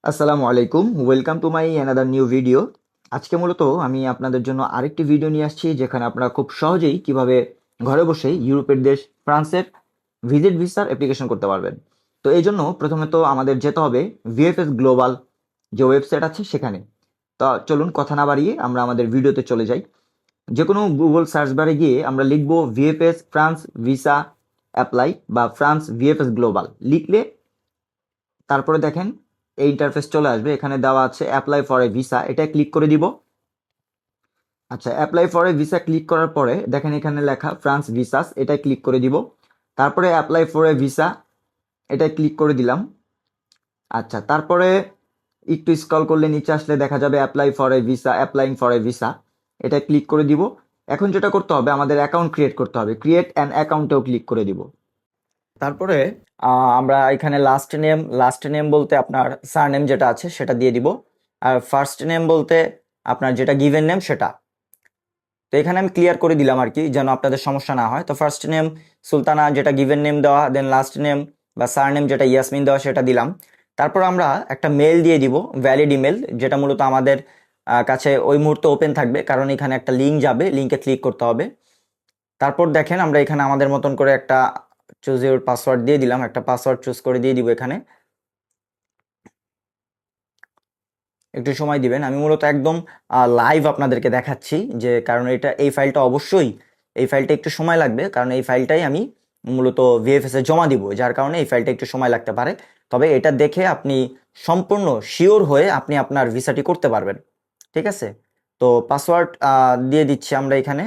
আসসালামু আলাইকুম, welcome to my another new video. আজকে মূলত আমি আপনাদের জন্য আরেকটি ভিডিও নিয়ে আসছি, যেখানে আপনারা খুব সহজেই কিভাবে ঘরে বসেই ইউরোপের দেশ ফ্রান্সের ভিজিট ভিসার অ্যাপ্লিকেশন করতে পারবেন। তো এই জন্য প্রথমে তো আমাদের যেতে হবে ভিএফএস গ্লোবাল যে ওয়েবসাইট আছে সেখানে। তো চলুন কথা না বাড়িয়ে আমরা আমাদের ভিডিওতে চলে যাই। যে কোনো গুগল সার্চ বারে গিয়ে আমরা লিখবো ভিএফএস ফ্রান্স ভিসা অ্যাপ্লাই বা ফ্রান্স ভিএফএস গ্লোবাল লিখলে তারপরে দেখেন এই ইন্টারফেস চলে আসবে। এখানে দেওয়া আছে অ্যাপ্লাই ফর এ ভিসা, এটা ক্লিক করে দিব। আচ্ছা, apply for a visa click করার পরে দেখেন এখানে লেখা ফ্রান্স ভিসাস, এটা ক্লিক করে দিব। তারপরে অ্যাপ্লাই ফর এ ভিসা, এটা ক্লিক করে দিলাম। আচ্ছা, তারপরে একটু স্ক্রল করলে নিচে আসলে দেখা যাবে apply for a visa, applying for a visa, এটা ক্লিক করে দিব। এখন যেটা করতে হবে, আমাদের অ্যাকাউন্ট ক্রিয়েট করতে হবে। ক্রিয়েট অ্যান অ্যাকাউন্টেও ক্লিক করে দিব। তারপরে আমরা এখানে লাস্ট নেম বলতে আপনার সারনেম যেটা আছে সেটা দিয়ে দিব, আর ফার্স্ট নেম বলতে আপনার যেটা গিভেন নেম সেটা। তো এখানে আমি ক্লিয়ার করে দিলাম আর কি, যেন আপনাদের সমস্যা না হয়। তো ফার্স্ট নেম সুলতানা যেটা গিভেন নেম দেওয়া, দেন লাস্ট নেম বা সারনেম যেটা ইয়াসমিন দেওয়া সেটা দিলাম। তারপর আমরা একটা মেল দিয়ে দিব, ভ্যালিড ইমেল, যেটা মূলত আমাদের কাছে ওই মুহূর্তে ওপেন থাকবে, কারণ এখানে একটা লিঙ্ক যাবে, লিঙ্কে ক্লিক করতে হবে। তারপর দেখেন আমরা এখানে আমাদের মতন করে একটা চুজ ইউর পাসওয়ার্ড দিয়ে দিলাম, একটা পাসওয়ার্ড চুজ করে দিয়ে দিব। এখানে একটু সময় দিবেন, আমি মূলত একদম লাইভ আপনাদেরকে দেখাচ্ছি, যে কারণ এই ফাইলটা অবশ্যই, এই ফাইলটা একটু সময় লাগবে, কারণ এই ফাইলটাই আমি মূলত ভিএফএস এ জমা দিব, যার কারণে এই ফাইলটা একটু সময় লাগতে পারে। তবে এটা দেখে আপনি সম্পূর্ণ শিওর হয়ে আপনি আপনার ভিসাটি করতে পারবেন। ঠিক আছে, তো পাসওয়ার্ড দিয়ে দিচ্ছি আমরা এখানে।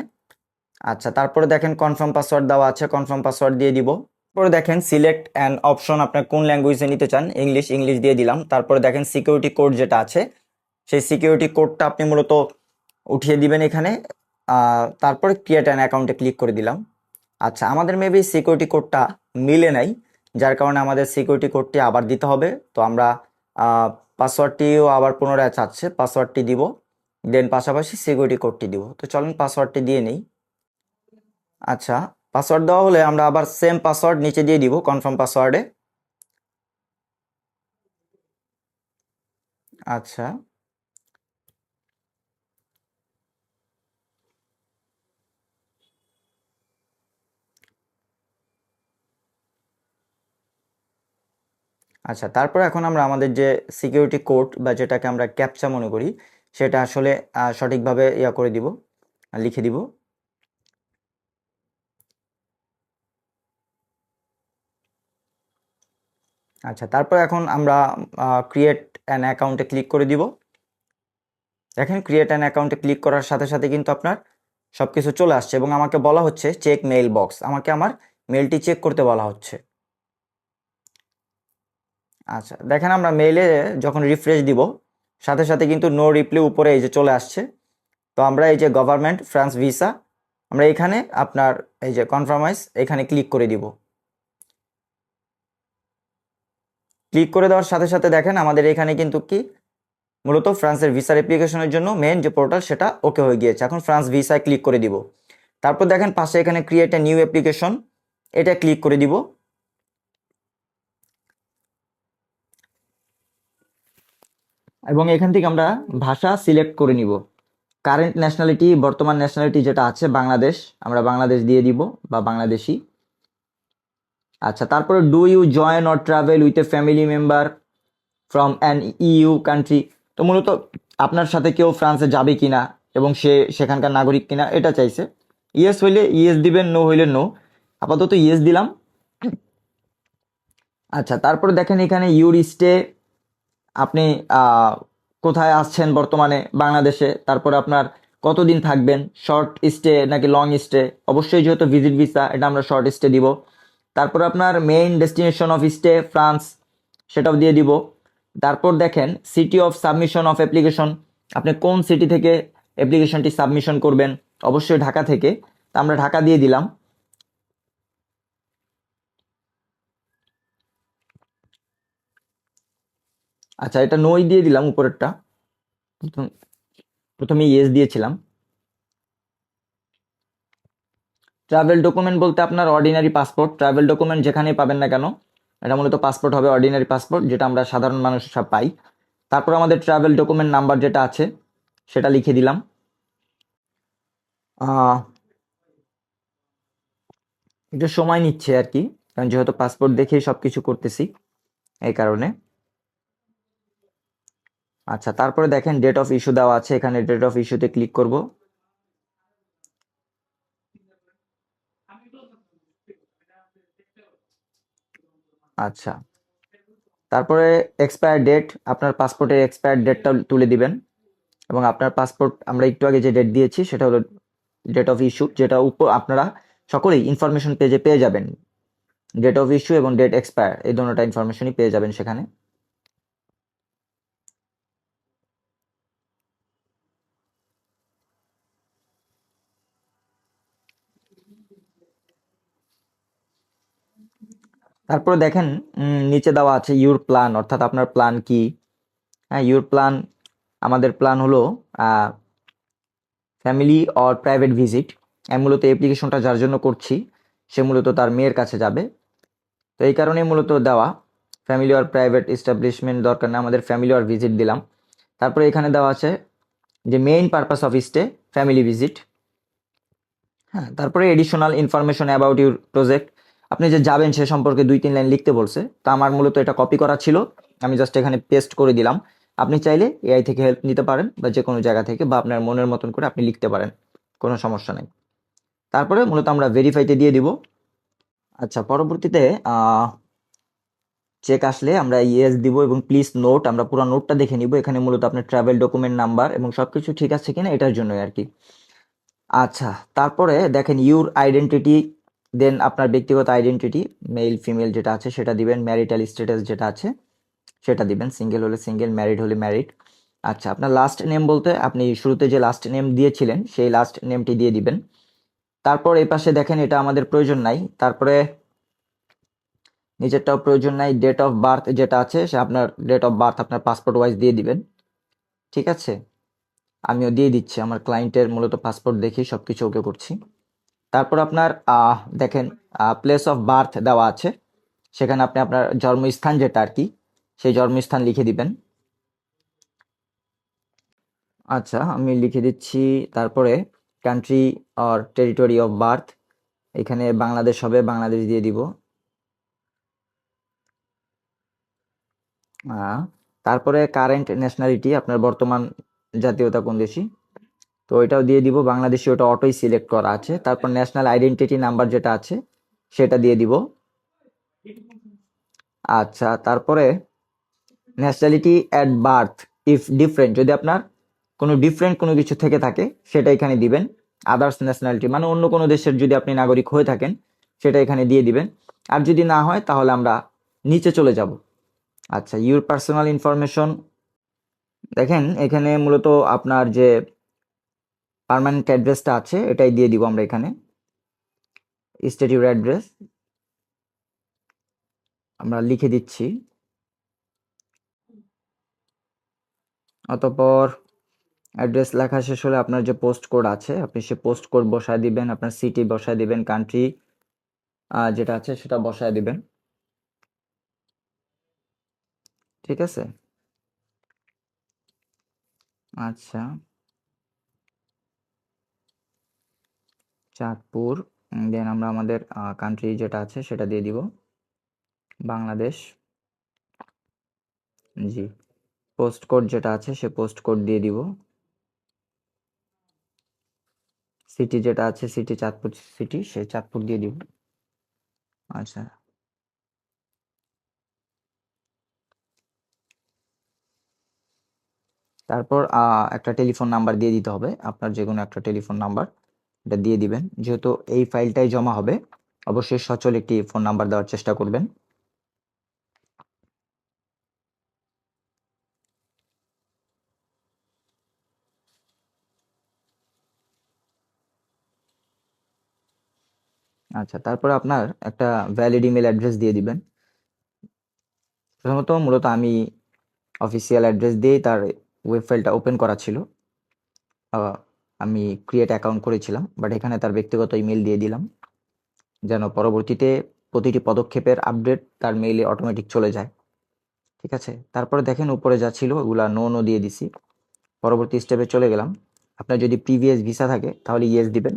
আচ্ছা, তারপরে দেখেন কনফার্ম পাসওয়ার্ড দেওয়া আছে, কনফার্ম পাসওয়ার্ড দিয়ে দিব। তারপরে দেখেন সিলেক্ট অ্যান অপশন, আপনার কোন ল্যাঙ্গুয়েজে নিতে চান, ইংলিশ দিয়ে দিলাম। তারপরে দেখেন সিকিউরিটি কোড যেটা আছে, সেই সিকিউরিটি কোডটা আপনি মূলত উঠিয়ে দিবেন এখানে। তারপরে ক্রিয়েট অ্যান অ্যাকাউন্টে ক্লিক করে দিলাম। আচ্ছা, আমাদের মেবি সিকিউরিটি কোডটা মিলে নাই, যার কারণে আমাদের সিকিউরিটি কোডটি আবার দিতে হবে। তো আমরা পাসওয়ার্ডটিও আবার পুনরায় চাচ্ছে, পাসওয়ার্ডটি দিব, দেন পাশাপাশি সিকিউরিটি কোডটি দিব। তো চলুন পাসওয়ার্ডটি দিয়ে নিই। আচ্ছা, পাসওয়ার্ড দেওয়া হলে আমরা আবার সেম পাসওয়ার্ড নিচে দিয়ে দিব কনফার্ম পাসওয়ার্ডে। আচ্ছা, আচ্ছা, তারপর এখন আমরা আমাদের যে সিকিউরিটি কোড বা যেটাকে আমরা ক্যাপচা মনে করি, সেটা আসলে সঠিকভাবে করে দিব, লিখে দিব। আচ্ছা, তারপর এখন আমরা ক্রিয়েট অ্যান অ্যাকাউন্টে ক্লিক করে দিব। দেখেন ক্রিয়েট অ্যান অ্যাকাউন্টে ক্লিক করার সাথে সাথে কিন্তু আপনার সব কিছু চলে আসছে, এবং আমাকে বলা হচ্ছে চেক মেইল বক্স, আমাকে আমার মেলটি চেক করতে বলা হচ্ছে। আচ্ছা, দেখেন আমরা মেইলে যখন রিফ্রেশ দিব, সাথে সাথে কিন্তু নো রিপ্লাই উপরে এই যে চলে আসছে। তো আমরা এই যে গভর্নমেন্ট ফ্রান্স ভিসা, আমরা এখানে আপনার এই যে কনফার্মাইজ, এখানে ক্লিক করে দিব। ক্লিক করে দেওয়ার সাথে সাথে দেখেন আমাদের এখানে কিন্তু কি মূলত ফ্রান্সের ভিসার অ্যাপ্লিকেশনের জন্য মেন যে পোর্টাল সেটা ওকে হয়ে গিয়েছে। এখন ফ্রান্স ভিসায় ক্লিক করে দিব। তারপর দেখেন পাশে এখানে ক্রিয়েট এ নিউ অ্যাপ্লিকেশন, এটা ক্লিক করে দিব। এবং এখান থেকে আমরা ভাষা সিলেক্ট করে নিব। কারেন্ট ন্যাশনালিটি, বর্তমান ন্যাশনালিটি যেটা আছে বাংলাদেশ, আমরা বাংলাদেশ দিয়ে দিব বা বাংলাদেশি। আচ্ছা, তারপরে do you join or travel with a family member from an EU country. তো মূলত আপনার সাথে কেউ ফ্রান্সে যাবে কিনা এবং সে সেখানকার নাগরিক কিনা এটা চাইছে। ইয়েস হইলে ইয়েস দিবেন, নো হইলে নো। আপাতত ইয়েস দিলাম। আচ্ছা, তারপরে দেখেন এখানে ইউর স্টে, আপনি কোথায় আসছেন বর্তমানে, বাংলাদেশে। তারপরে আপনার কতদিন থাকবেন, শর্ট স্টে নাকি লং স্টে। অবশ্যই যেহেতু ভিজিট ভিসা, এটা আমরা শর্ট স্টে দিব। তারপর আপনার main destination of stay France, সেটাও দিয়ে দিব। তারপর দেখেন city of submission of application, আপনি কোন সিটি থেকে অ্যাপ্লিকেশনটি সাবমিশন করবেন, অবশ্যই ঢাকা থেকে। তা আমরা ঢাকা দিয়ে দিলাম। আচ্ছা, এটা নই দিয়ে দিলাম উপরেরটা, প্রথমে ইয়েস দিয়েছিলাম। ট্রাভেল ডকুমেন্ট বলতে আপনার অর্ডিনারি পাসপোর্ট, ট্রাভেল ডকুমেন্ট যেখানেই পাবেন না কেন, এটা মূলত পাসপোর্ট হবে, অর্ডিনারি পাসপোর্ট, যেটা আমরা সাধারণ মানুষ সব পাই। তারপর আমাদের ট্রাভেল ডকুমেন্ট নাম্বার যেটা আছে সেটা লিখে দিলাম। একটু সময় নিচ্ছে আর কি, কারণ যেহেতু পাসপোর্ট দেখেই সবকিছু করতেছি এই কারণে। আচ্ছা, তারপরে দেখেন ডেট অফ ইস্যু দেওয়া আছে, এখানে ডেট অফ ইস্যুতে ক্লিক করব। আচ্ছা, তারপরে এক্সপায়ার ডেট, আপনার পাসপোর্টের এক্সপায়ার ডেটটা তুলে দিবেন। এবং আপনার পাসপোর্ট আমরা একটু আগে যে ডেট দিয়েছি সেটা হলো ডেট অফ ইস্যু, যেটা উপর আপনারা সকলেই ইনফরমেশন পেজে পেয়ে যাবেন। ডেট অফ ইস্যু এবং ডেট এক্সপায়ার এই দুটোটা ইনফরমেশনই পেয়ে যাবেন সেখানে। তারপরে দেখেন নিচে দেওয়া আছে ইউর প্ল্যান, অর্থাৎ আপনার প্ল্যান কি। হ্যাঁ, ইউর প্ল্যান, আমাদের প্ল্যান হলো ফ্যামিলি অর প্রাইভেট ভিজিট। আমি মূলত অ্যাপ্লিকেশনটা যার জন্য করছি সে মূলত তার মেয়ের কাছে যাবে, তো এই কারণে মূলত দেওয়া। ফ্যামিলি অর প্রাইভেট এস্টাবলিশমেন্ট দরকার না, আমাদের ফ্যামিলি অর ভিজিট দিলাম। তারপরে এখানে দেওয়া আছে যে main purpose of stay family visit. হ্যাঁ, তারপরে additional information about your project, আপনি যে যাবেন সে সম্পর্কে 2-3 লাইন লিখতে বলছে। তা আমার মূলত এটা কপি করা ছিল, আমি জাস্ট এখানে পেস্ট করে দিলাম। আপনি চাইলে এআই থেকে হেল্প নিতে পারেন বা যে কোনো জায়গা থেকে, বা আপনার মনের মতন করে আপনি লিখতে পারেন, কোনো সমস্যা নেই। তারপরে মূলত আমরা ভেরিফাইতে দিয়ে দিব। আচ্ছা, পরবর্তীতে চেক আসলে আমরা ইয়েস দিব এবং প্লিজ নোট, আমরা পুরো নোটটা দেখে নিব। এখানে মূলত আপনার ট্রাভেল ডকুমেন্ট নাম্বার এবং সবকিছু ঠিক আছে কিনা এটার জন্যই আর কি। আচ্ছা, তারপরে দেখেন ইউর আইডেন্টিটি, দেন আপনার ব্যক্তিগত আইডেন্টিটি মেল ফিমেল যেটা আছে সেটা দিবেন, ম্যারিটাল স্ট্যাটাস যেটা আছে সেটা দিবেন, সিঙ্গেল হলে সিঙ্গেল, ম্যারিড হলে ম্যারিড। আচ্ছা, আপনার লাস্ট নেম বলতে আপনি শুরুতে যে লাস্ট নেম দিয়েছিলেন সেই লাস্ট নেমটি দিয়ে দিবেন। তারপর এই পাশে দেখেন এটা আমাদের প্রয়োজন নাই, তারপরে নিচেরটাও প্রয়োজন নাই। ডেট অফ বার্থ যেটা আছে সে আপনার ডেট অফ বার্থ আপনার পাসপোর্ট ওয়াইজ দিয়ে দিবেন, ঠিক আছে। আমিও দিয়ে দিচ্ছি, আমার ক্লায়েন্টের মূলত পাসপোর্ট দেখেই সব কিছু ওকে করছি। তারপর আপনার দেখেন প্লেস অফ বার্থ দেওয়া আছে, সেখানে আপনি আপনার জন্মস্থান যেটা আর কি সেই জন্মস্থান লিখে দিবেন। আচ্ছা, আমি লিখে দিচ্ছি। তারপরে country or territory of birth, এখানে বাংলাদেশ হবে, বাংলাদেশ দিয়ে দিব। তারপরে কারেন্ট ন্যাশনালিটি, আপনার বর্তমান জাতীয়তা কোন দেশি, তো ওইটাও দিয়ে দিব, বাংলাদেশি ওটা অটোই সিলেক্ট করা আছে। তারপর ন্যাশনাল আইডেন্টিটি নাম্বার যেটা আছে সেটা দিয়ে দিব। আচ্ছা, তারপরে nationality at birth if different, যদি আপনার কোনো ডিফারেন্ট কোনো কিছু থেকে থাকে সেটা এখানে দিবেন। আদার্স ন্যাশনালিটি মানে অন্য কোনো দেশের যদি আপনি নাগরিক হয়ে থাকেন সেটা এখানে দিয়ে দিবেন। আর যদি না হয় তাহলে আমরা নিচে চলে যাব। আচ্ছা, ইউর পার্সোনাল ইনফরমেশন, দেখেন এখানে মূলত আপনার যে পার্মানেন্ট অ্যাড্রেসটা আছে এটাই দিয়ে দিব আমরা এখানে, স্টেট ইউর অ্যাড্রেস আমরা লিখে দিচ্ছি। অতঃপর অ্যাড্রেস লেখা শেষ হলে আপনার যে পোস্ট কোড আছে আপনি সে পোস্ট কোড বসায় দিবেন, আপনার সিটি বসায় দিবেন, কান্ট্রি যেটা আছে সেটা বসায় দিবেন, ঠিক আছে। আচ্ছা, চাঁদপুর, দেন আমরা আমাদের কান্ট্রি যেটা আছে সেটা দিয়ে দিব, বাংলাদেশ। জি, পোস্ট কোড যেটা আছে সে পোস্ট কোড দিয়ে দিব। সিটি যেটা আছে সিটি চাঁদপুর সিটি, সে চাঁদপুর দিয়ে দিব। আচ্ছা, তারপর একটা টেলিফোন নাম্বার দিয়ে দিতে হবে, আপনার যে কোনো একটা টেলিফোন নাম্বার এটা দিয়ে দিবেন। যেহেতু এই ফাইলটাই জমা হবে অবশ্যই সচল একটি ফোন নাম্বার দেওয়ার চেষ্টা করবেন। আচ্ছা, তারপর আপনার একটা ভ্যালিড ইমেল অ্যাড্রেস দিয়ে দিবেন। প্রথমত মূলত আমি অফিসিয়াল অ্যাড্রেস দিয়েই তার ওয়েব ফাইলটা ওপেন করা ছিল, আমি ক্রিয়েট অ্যাকাউন্ট করেছিলাম, বাট এখানে তার ব্যক্তিগত ইমেল দিয়ে দিলাম যেন পরবর্তীতে প্রতিটি পদক্ষেপের আপডেট তার মেইলে অটোমেটিক চলে যায়, ঠিক আছে, তারপরে দেখেন উপরে যা ছিল ওগুলা নো নো দিয়ে দিছি। পরবর্তী স্টেপে চলে গেলাম। আপনার যদি প্রিভিয়াস ভিসা থাকে তাহলে ইয়েস দিবেন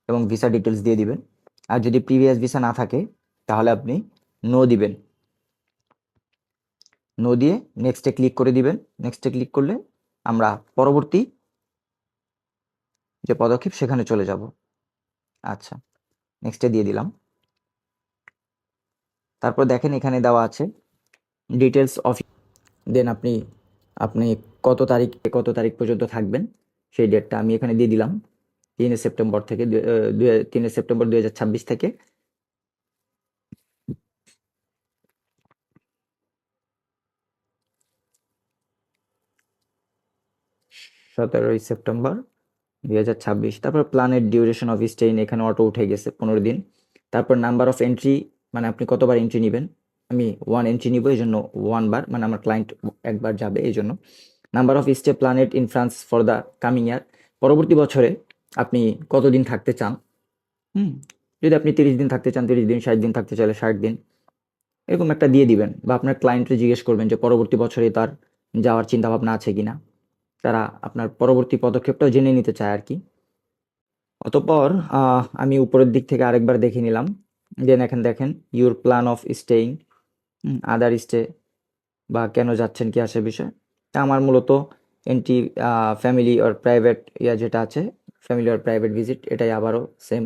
এবং ভিসা ডিটেলস দিয়ে দিবেন। আর যদি প্রিভিয়াস ভিসা না থাকে তাহলে আপনি নো দিবেন। নো দিয়ে নেক্সটে ক্লিক করে দিবেন। নেক্সটে ক্লিক করলে আমরা পরবর্তী যে পদক্ষেপ সেখানে চলে যাব। আচ্ছা, নেক্সটে দিয়ে দিলাম। তারপর দেখেন এখানে দেওয়া আছে ডিটেলস অফ, দেন আপনি আপনি কত তারিখ পর্যন্ত থাকবেন সেই ডেটটা আমি এখানে দিয়ে দিলাম। 3 সেপ্টেম্বর থেকে 3 সেপ্টেম্বর 2026 থেকে 17 সেপ্টেম্বর 2026। তারপর প্ল্যানেড ডিউরেশন অফ স্টেইন এখানে অটো উঠে গেছে 15 দিন। তারপর নাম্বার অফ এন্ট্রি, মানে আপনি কতবার এন্ট্রি নেবেন। আমি 1 এন্ট্রি নিব, এই জন্য 1 বার, মানে আমার ক্লায়েন্ট একবার যাবে এই জন্য। Number of stay planned in France for the coming year, পরবর্তী বছরে আপনি কতদিন থাকতে চান। যদি আপনি 30 দিন থাকতে চান 30 দিন, 60 দিন থাকতে চাইলে 60 দিন, এরকম একটা দিয়ে দিবেন। বা আপনার ক্লায়েন্টকে জিজ্ঞেস করবেন যে পরবর্তী বছরে তার যাওয়ার চিন্তা ভাবনা আছে কিনা, তারা আপনার পরবর্তী পদক্ষেপটাও জেনে নিতে চায় আর কি। অতঃপর আমি উপরের দিক থেকে আরেকবার দেখে নিলাম। দেন এখানে দেখেন your plan of staying, other stay, বা কেন যাচ্ছেন কি আসে বিষয়। তা আমার মূলত এন্টি ফ্যামিলি অর প্রাইভেট যেটা আছে, ফ্যামিলি অর প্রাইভেট ভিজিট, এটাই আবারও সেম।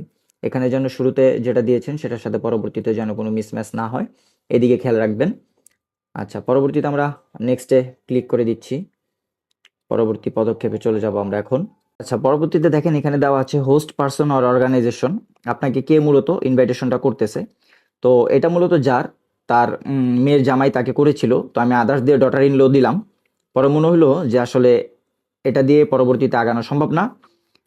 এখানে যেন শুরুতে যেটা দিয়েছেন সেটার সাথে পরবর্তীতে যেন কোনো মিসম্যাচ না হয়, এদিকে খেয়াল রাখবেন। আচ্ছা, পরবর্তীতে আমরা নেক্সটে ক্লিক করে দিচ্ছি। পরবর্তী পদক্ষেপে চলে যাব আমরা এখন। আচ্ছা, পরবর্তীতে দেখেন এখানে দেওয়া আছে হোস্ট পারসন অর অর্গানাইজেশন, আপনাকে কে মূলত ইনভাইটেশনটা করতেছে। তো এটা মূলত তার মেয়ের জামাই তাকে করেছিল, তো আমি আদার্স দিয়ে ডটার ইন ল দিলাম। পরে মনে হলো যে আসলে এটা দিয়ে পরবর্তীতে আগানো সম্ভব না।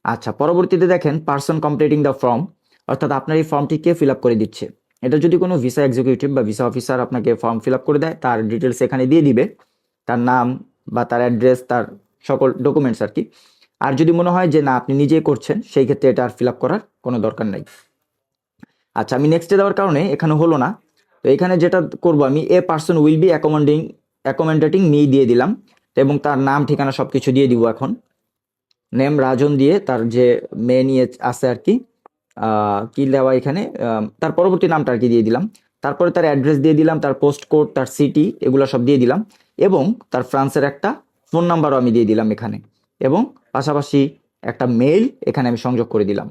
আচ্ছা, পরবর্তীতে দেখেন পারসন কমপ্লিটিং দ্য ফর্ম, অর্থাৎ আপনার এই ফর্মটি কে ফিল আপ করে দিচ্ছে। এটা যদি কোনো ভিসা এক্সিকিউটিভ বা ভিসা অফিসার আপনাকে ফর্ম ফিল আপ করে দেয়, তার ডিটেলস এখানে দিয়ে দিবে, তার নাম বা তার অ্যাড্রেস, তার সকল ডকুমেন্টস আর কি। আর যদি মনে হয় যে না আপনি নিজেই করছেন, সেই ক্ষেত্রে এটা আর ফিল আপ করার কোনো দরকার নাই। আচ্ছা, আমি নেক্সটে দেওয়ার কারণে এখানে হলো না। তো এখানে যেটা করব, আমি a person will be accommodating me দিয়ে দিলাম, এবং তার নাম ঠিকানা সব কিছু দিয়ে দিব। এখন নেম রাজন দিয়ে তার যে মেয়ে নিয়ে আছে আর কি, কি দেওয়া এখানে, তার পরবর্তী নামটা আর কি দিয়ে দিলাম। তারপরে তার অ্যাড্রেস দিয়ে দিলাম, তার পোস্ট কোড, তার সিটি, এগুলো সব দিয়ে দিলাম, এবং তার ফ্রান্সের একটা ফোন নাম্বারও আমি দিয়ে দিলাম এখানে, এবং পাশাপাশি একটা মেইল এখানে আমি সংযোগ করে দিলাম।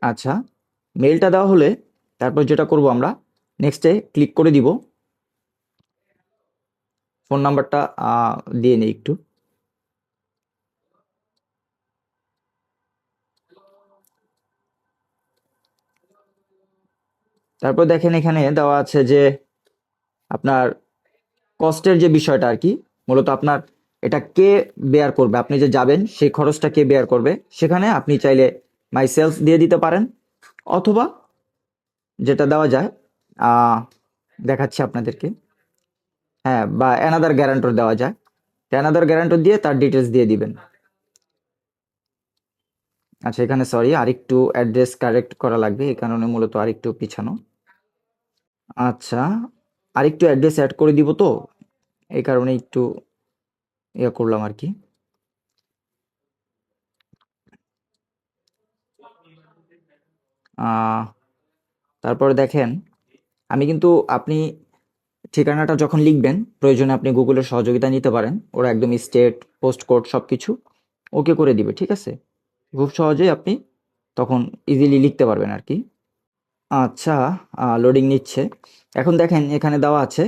আচ্ছা, মেইলটা দেওয়া হলে তারপর যেটা করব, আমরা নেক্সটে ক্লিক করে দিব। ফোন নাম্বারটা দিয়ে নিই একটু। তারপর দেখেন এখানে দেওয়া আছে যে আপনার কস্টের যে বিষয়টা আর কি, মূলত আপনার এটা কে বেয়ার করবে, আপনি যে যাবেন সেই খরচটা কে বেয়ার করবে। সেখানে আপনি চাইলে মাই সেলস দিয়ে দিতে পারেন, অথবা যেটা দেওয়া যায়, দেখাচ্ছি আপনাদেরকে, হ্যাঁ, বা অ্যানাদার গ্যারান্টর দেওয়া যায়। অ্যানাদার গ্যারান্টর দিয়ে তার ডিটেলস দিয়ে দিবেন। আচ্ছা, এখানে সরি, আরেকটু অ্যাড্রেস কারেক্ট করা লাগবে, এই কারণে মূলত আরেকটু পিছানো। আচ্ছা, আরেকটু অ্যাড্রেস অ্যাড করে দিব, তো এই কারণে একটু ইয়ে করলাম আর কি। তারপরে দেখেন আমি কিন্তু, আপনি ঠিকানাটা যখন লিখবেন প্রয়োজনে আপনি গুগলের সহযোগিতা নিতে পারেন, ওরা একদম স্টেট, পোস্ট কোড সব কিছু ওকে করে দিবে, ঠিক আছে। খুব সহজেই আপনি তখন ইজিলি লিখতে পারবেন আর কি। আচ্ছা, লোডিং নিচ্ছে। এখন দেখেন এখানে দেওয়া আছে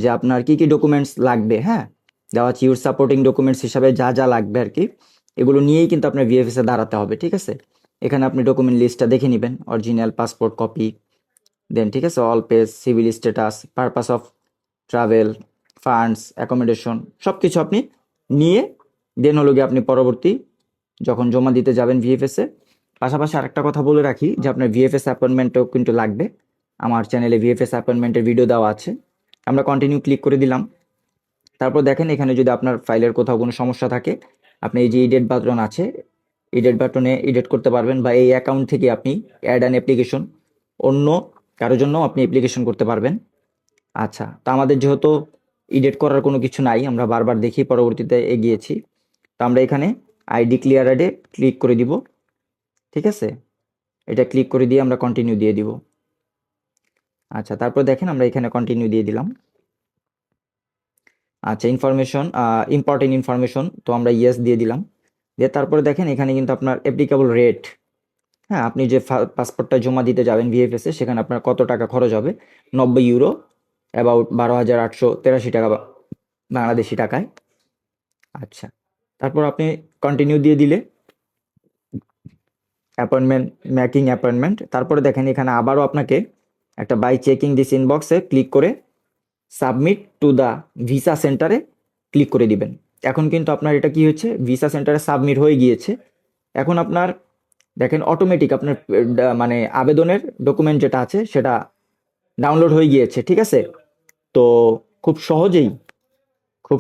যে আপনার কি কি ডকুমেন্টস লাগবে। হ্যাঁ, দেওয়া আছে ইউর সাপোর্টিং ডকুমেন্টস হিসাবে যা যা লাগবে আর কি, এগুলো নিয়েই কিন্তু আপনার ভিএফএস এ দাঁড়াতে হবে, ঠিক আছে। এখানে আপনি ডকুমেন্ট লিস্টটা দেখে নেবেন, অরিজিনাল পাসপোর্ট কপি, দেন ঠিক আছে all page, civil status, purpose of travel, funds, accommodation, সব কিছু আপনি নিয়ে দেন হলো গিয়ে আপনি পরবর্তী যখন জমা দিতে যাবেন ভিএফএস এ। পাশাপাশি আরেকটা কথা বলে রাখি যে আপনার ভিএফএস অ্যাপয়েন্টমেন্টও কিন্তু লাগবে। আমার চ্যানেলে ভিএফএস অ্যাপয়েন্টমেন্টের ভিডিও দেওয়া আছে। আমরা কন্টিনিউ ক্লিক করে দিলাম। তারপর দেখেন এখানে যদি আপনার ফাইলের কোথাও কোনো সমস্যা থাকে, আপনি এই যে ইডিট বাটন আছে, এডিট বাটনে এডিট করতে পারবেন, বা এই অ্যাকাউন্ট থেকে আপনি অ্যাড অ্যান অ্যাপ্লিকেশন অন্য কারোর জন্য আপনি অ্যাপ্লিকেশন করতে পারবেন। আচ্ছা, তো আমাদের যেহেতু এডিট করার কোনো কিছু নাই, আমরা বারবার দেখি পরবর্তীতে এগিয়েছি, তো আমরা এখানে আই ডিক্লেয়ার অ্যাডে ক্লিক করে দিব। ঠিক আছে, এটা ক্লিক করে দিয়ে আমরা কন্টিনিউ দিয়ে দিব। আচ্ছা, তারপর দেখেন আমরা এখানে কন্টিনিউ দিয়ে দিলাম। আচ্ছা, ইম্পর্টেন্ট ইনফরমেশন, তো আমরা ইয়েস দিয়ে দিলাম। দিয়ে তারপরে দেখেন এখানে কিন্তু আপনার অ্যাপ্লিকেবল রেট, হ্যাঁ, আপনি যে পাসপোর্টটা জমা দিতে যাবেন ভিএফএসে, সেখানে আপনার কত টাকা খরচ হবে, 90 ইউরো, অ্যাবাউট 12,883 টাকা বাংলাদেশি টাকায়। আচ্ছা, তারপর আপনি কন্টিনিউ দিয়ে দিলে মেকিং অ্যাপয়েন্টমেন্ট, তারপরে দেখেন এখানে আবারও আপনাকে একটা বাই চেকিং দিস ইনবক্সে ক্লিক করে সাবমিট টু দ্য ভিসা সেন্টারে ক্লিক করে দিবেন। এখন কিন্তু আপনার এটা কি হচ্ছে, ভিসা সেন্টারে সাবমিট হয়ে গিয়েছে। এখন আপনার দেখেন অটোমেটিক আপনার মানে আবেদনের ডকুমেন্ট যেটা আছে সেটা ডাউনলোড হয়ে গিয়েছে। ঠিক আছে, তো খুব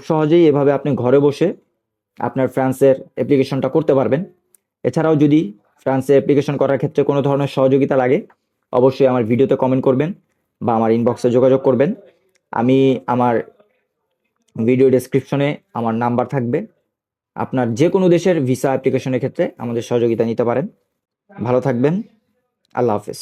সহজেই এভাবে আপনি ঘরে বসে আপনার ফ্রান্সের অ্যাপ্লিকেশনটা করতে পারবেন। এছাড়াও যদি ফ্রান্সে অ্যাপ্লিকেশন করার ক্ষেত্রে কোনো ধরনের সহযোগিতা লাগে, অবশ্যই আমার ভিডিওতে কমেন্ট করবেন বা আমার ইনবক্সে যোগাযোগ করবেন। আমি আমার ভিডিও ডেসক্রিপশনে আমার নাম্বার থাকবে, আপনার যে কোনো দেশের ভিসা অ্যাপ্লিকেশনের ক্ষেত্রে আমাদের সহযোগিতা নিতে পারেন। ভালো থাকবেন, আল্লাহ হাফেজ।